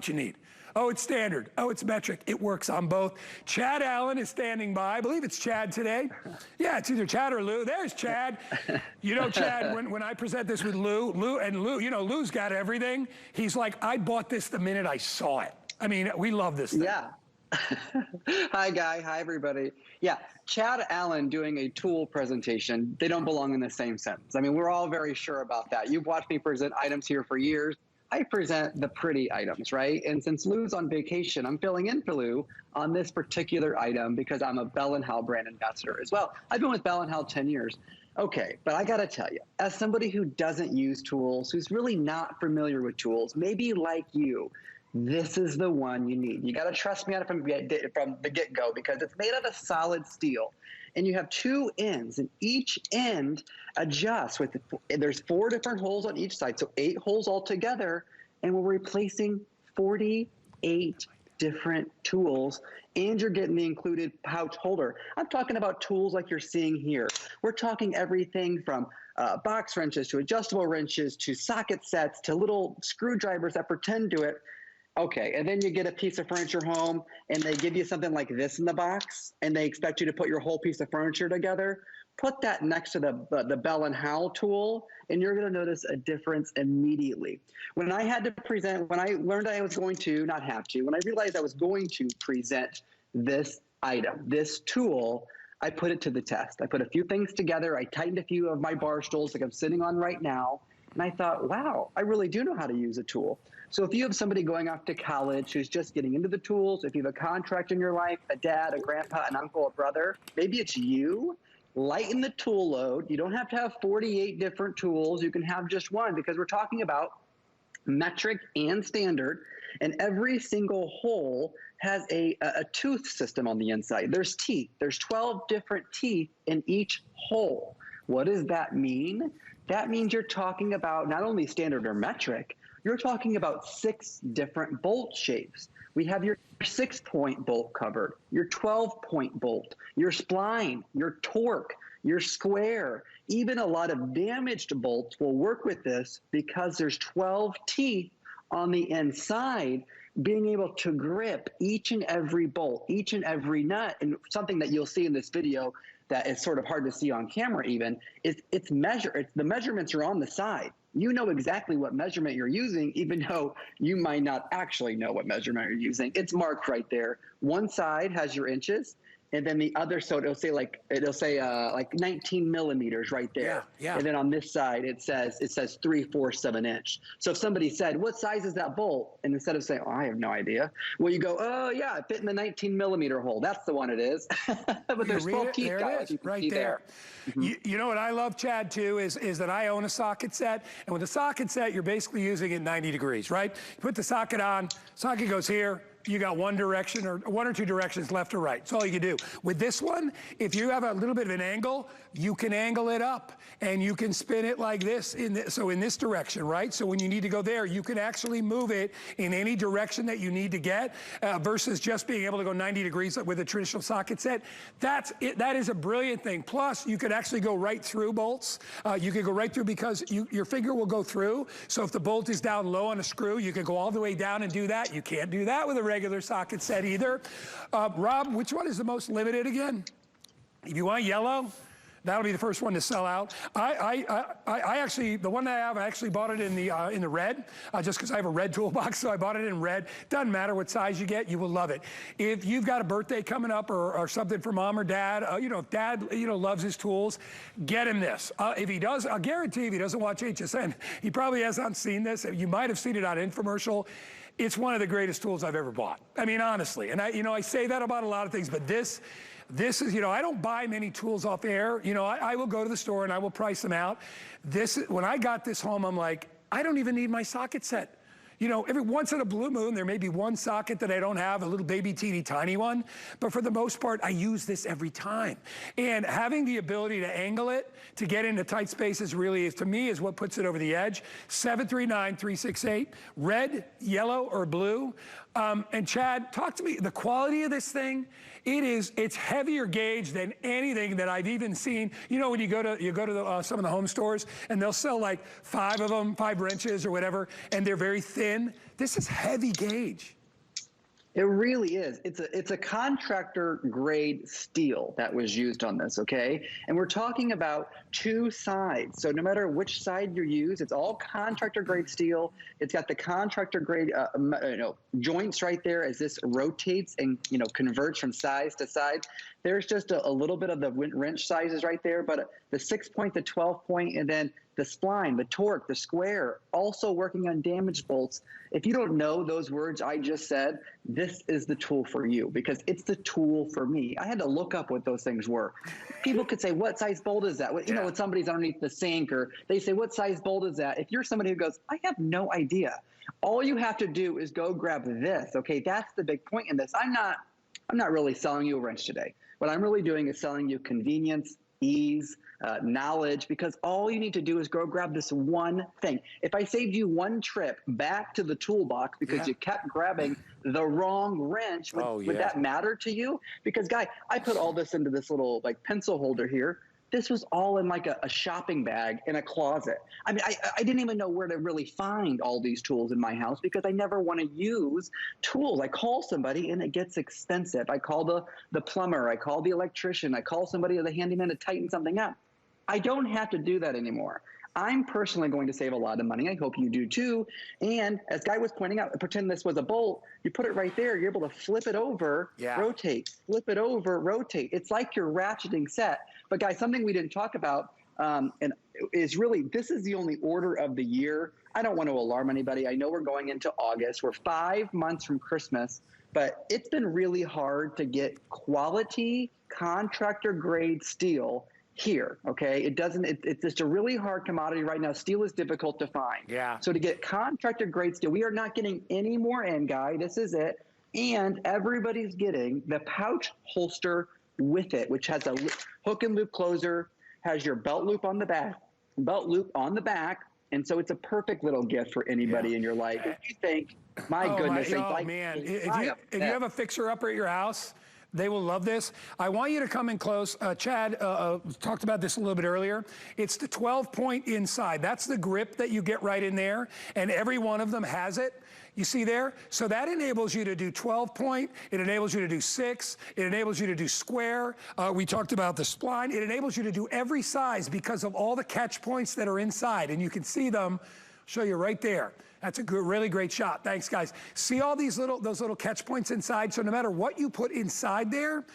you need. Oh, it's standard. Oh, it's metric. It works on both. Chad Allen is standing by. I believe it's Chad today. Yeah, it's either Chad or Lou. There's Chad. You know, Chad, when I present this with Lou, you know, Lou's got everything. He's like, I bought this the minute I saw it. I mean, we love this thing. Yeah. Hi, Guy. Hi, everybody. Yeah, Chad Allen doing a tool presentation, they don't belong in the same sentence. I mean, we're all very sure about that. You've watched me present items here for years. I present the pretty items, right? And since Lou's on vacation, I'm filling in for Lou on this particular item because I'm a Bell & Howell brand ambassador as well. I've been with Bell & Howell 10 years. Okay, but I gotta tell you, as somebody who doesn't use tools, who's really not familiar with tools, maybe like you, this is the one you need. You gotta trust me on it from the get-go because it's made out of solid steel. And you have two ends, and each end adjusts with, there's 4 different holes on each side, so 8 holes altogether, and we're replacing 48 different tools, and you're getting the included pouch holder. I'm talking about tools like you're seeing here. We're talking everything from box wrenches to adjustable wrenches to socket sets to little screwdrivers that pretend to it. Okay, and then you get a piece of furniture home and they give you something like this in the box and they expect you to put your whole piece of furniture together. Put that next to the Bell & Howell tool and you're gonna notice a difference immediately. When I had to present, when I learned I was going to, not have to, when I realized I was going to present this item, this tool, I put it to the test. I put a few things together, I tightened a few of my bar stools like I'm sitting on right now, and I thought, wow, I really do know how to use a tool. So if you have somebody going off to college who's just getting into the tools, if you have a contract in your life, a dad, a grandpa, an uncle, a brother, maybe it's you, lighten the tool load. You don't have to have 48 different tools. You can have just one because we're talking about metric and standard, and every single hole has a tooth system on the inside. There's teeth. There's 12 different teeth in each hole. What does that mean? That means you're talking about not only standard or metric, you're talking about 6 different bolt shapes. We have your 6-point bolt covered, your 12-point bolt, your spline, your torque, your square. Even a lot of damaged bolts will work with this because there's 12 teeth on the inside, being able to grip each and every bolt, each and every nut. And something that you'll see in this video that is sort of hard to see on camera even, is the measurements are on the side. You know exactly what measurement you're using, even though you might not actually know what measurement you're using. It's marked right there. One side has your inches, and then the other, so it'll say like 19 millimeters right there. Yeah, yeah. And then on this side, it says 3/4 of an inch. So if somebody said, what size is that bolt? And instead of saying, oh, I have no idea. Well, you go, oh yeah, it fit in the 19 millimeter hole. That's the one it is. But there's 12 teeth, guys. Right there. You know what I love, Chad, too, is that I own a socket set. And with a socket set, you're basically using it 90 degrees, right? You put the socket on, socket goes here, you got one direction or 1 or 2 directions left or right. That's all you can do. With this one, if you have a little bit of an angle, you can angle it up and you can spin it like this, so in this direction, right? So when you need to go there, you can actually move it in any direction that you need to get versus just being able to go 90 degrees with a traditional socket set. That is a brilliant thing. Plus, you could actually go right through bolts. You could go right through because your finger will go through. So if the bolt is down low on a screw, you can go all the way down and do that. You can't do that with a regular socket set either. Rob, which one is the most limited again? If you want yellow, that'll be the first one to sell out. I actually, the one that I have, I actually bought it in the red, just because I have a red toolbox, so I bought it in red. Doesn't matter what size you get, you will love it. If you've got a birthday coming up or something for mom or dad, if dad, loves his tools, get him this. If he does, I'll guarantee if he doesn't watch HSN, he probably hasn't seen this. You might have seen it on an infomercial. It's one of the greatest tools I've ever bought. I mean, honestly, and I say that about a lot of things, but this is, I don't buy many tools off air. I will go to the store and I will price them out. When I got this home, I'm like, I don't even need my socket set. Every once in a blue moon, there may be one socket that I don't have, a little baby teeny tiny one, but for the most part, I use this every time. And having the ability to angle it, to get into tight spaces really to me, is what puts it over the edge. 739-368, red, yellow, or blue. And Chad, talk to me, the quality of this thing, it's heavier gauge than anything that I've even seen. When you go to some of the home stores and they'll sell like 5 of them, 5 wrenches or whatever, and they're very thin. this is heavy gauge. It really is. It's a contractor grade steel that was used on this, okay? And we're talking about 2 sides. So no matter which side you use, it's all contractor grade steel. It's got the contractor grade joints right there as this rotates and converts from size to side. There's just a little bit of the wrench sizes right there, but the 6-point, the 12-point, and then the spline, the torque, the square, also working on damaged bolts. If you don't know those words I just said, this is the tool for you, because it's the tool for me. I had to look up what those things were. People could say, what size bolt is that? You know, when somebody's underneath the sink, or they say, what size bolt is that? If you're somebody who goes, I have no idea, all you have to do is go grab this, okay? That's the big point in this. I'm not really selling you a wrench today. What I'm really doing is selling you convenience, ease, knowledge, because all you need to do is go grab this one thing. If I saved you one trip back to the toolbox because you kept grabbing the wrong wrench, would that matter to you? Because, Guy, I put all this into this little pencil holder here. This was all in like a shopping bag in a closet. I mean, I didn't even know where to really find all these tools in my house, because I never want to use tools. I call somebody and it gets expensive. I call the plumber, I call the electrician, I call somebody, the handyman, to tighten something up. I don't have to do that anymore. I'm personally going to save a lot of money. I hope you do too. And as Guy was pointing out, pretend this was a bolt. You put it right there. You're able to flip it over, rotate, flip it over, rotate. It's like you're ratcheting set. But Guy, something we didn't talk about and is really, this is the only order of the year. I don't want to alarm anybody. I know we're going into August. We're 5 months from Christmas, but it's been really hard to get quality contractor grade steel here, okay? It's just a really hard commodity right now. Steel is difficult to find. Yeah. So to get contractor grade steel, we are not getting any more in, Guy. This is it. And everybody's getting the pouch holster with it, which has a hook and loop closer, has your belt loop on the back, and so it's a perfect little gift for anybody in your life. If you think, my goodness, if you have a fixer-upper at your house, they will love this. I want you to come in close. Chad talked about this a little bit earlier. It's the 12-point inside. That's the grip that you get right in there, and every one of them has it. You see there? So that enables you to do 12-point. It enables you to do 6. It enables you to do square. We talked about the spline. It enables you to do every size because of all the catch points that are inside, and you can see them. Show you right there. That's a good, really great shot. Thanks, guys. See all those little catch points inside? So no matter what you put inside there,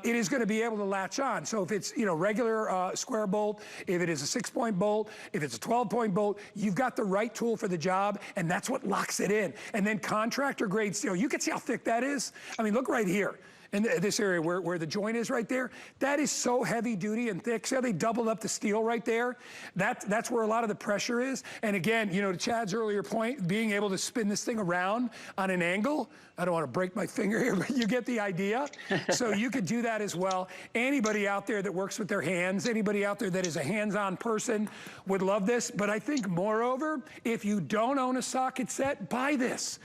it is going to be able to latch on. So if it's regular square bolt, if it is a 6-point bolt, if it's a 12-point bolt, you've got the right tool for the job, and that's what locks it in. And then contractor grade steel. You can see how thick that is. I mean, look right here. In this area where the joint is right there, that is so heavy duty and thick. See how they doubled up the steel right there? That's where a lot of the pressure is. And again, to Chad's earlier point, being able to spin this thing around on an angle, I don't want to break my finger here, but you get the idea. So you could do that as well. Anybody out there that works with their hands, anybody out there that is a hands-on person would love this. But I think moreover, if you don't own a socket set, buy this.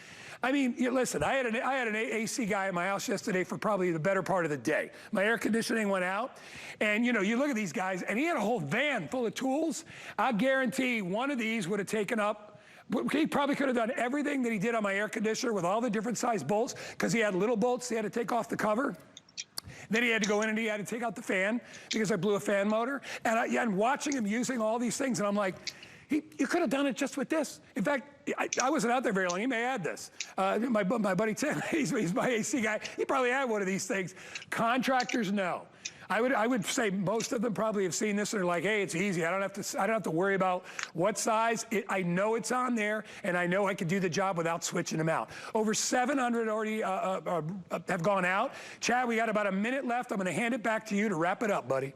I mean, listen, I had an AC guy at my house yesterday for probably the better part of the day. My air conditioning went out, and you look at these guys, and he had a whole van full of tools. I guarantee one of these would have taken up, he probably could have done everything that he did on my air conditioner with all the different size bolts, because he had little bolts he had to take off the cover. Then he had to go in and he had to take out the fan because I blew a fan motor. And I'm watching him using all these things, and I'm like, you could have done it just with this. In fact, I wasn't out there very long. He may add this. My buddy Tim, he's my AC guy. He probably had one of these things. Contractors, no. I would say most of them probably have seen this and are like, hey, it's easy. I don't have to worry about what size. I know it's on there, and I know I can do the job without switching them out. Over 700 already have gone out. Chad, we got about a minute left. I'm going to hand it back to you to wrap it up, buddy.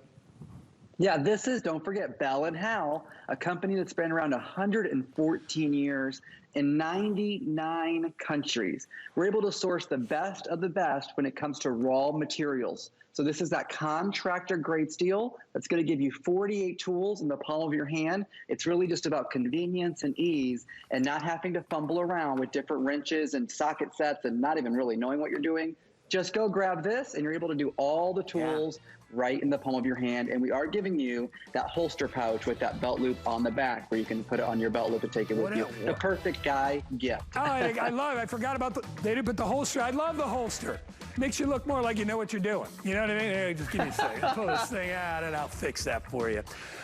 Yeah, this is, don't forget, Bell and Howell, a company that's been around 114 years in 99 countries. We're able to source the best of the best when it comes to raw materials. So this is that contractor grade steel that's going to give you 48 tools in the palm of your hand. It's really just about convenience and ease and not having to fumble around with different wrenches and socket sets and not even really knowing what you're doing. Just go grab this, and you're able to do all the tools right in the palm of your hand. And we are giving you that holster pouch with that belt loop on the back where you can put it on your belt loop and take it with you. The perfect guy gift. Oh, I love it. I forgot about they didn't put the holster. I love the holster. Makes you look more like you know what you're doing. You know what I mean? Hey, just give me a second. Pull this thing out and I'll fix that for you.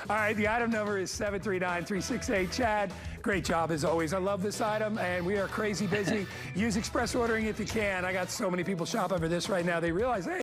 All right, the item number is 739-368-CHAD. Great job as always. I love this item and we are crazy busy. Use express ordering if you can. I got so many people shopping for this right now. They realize, hey,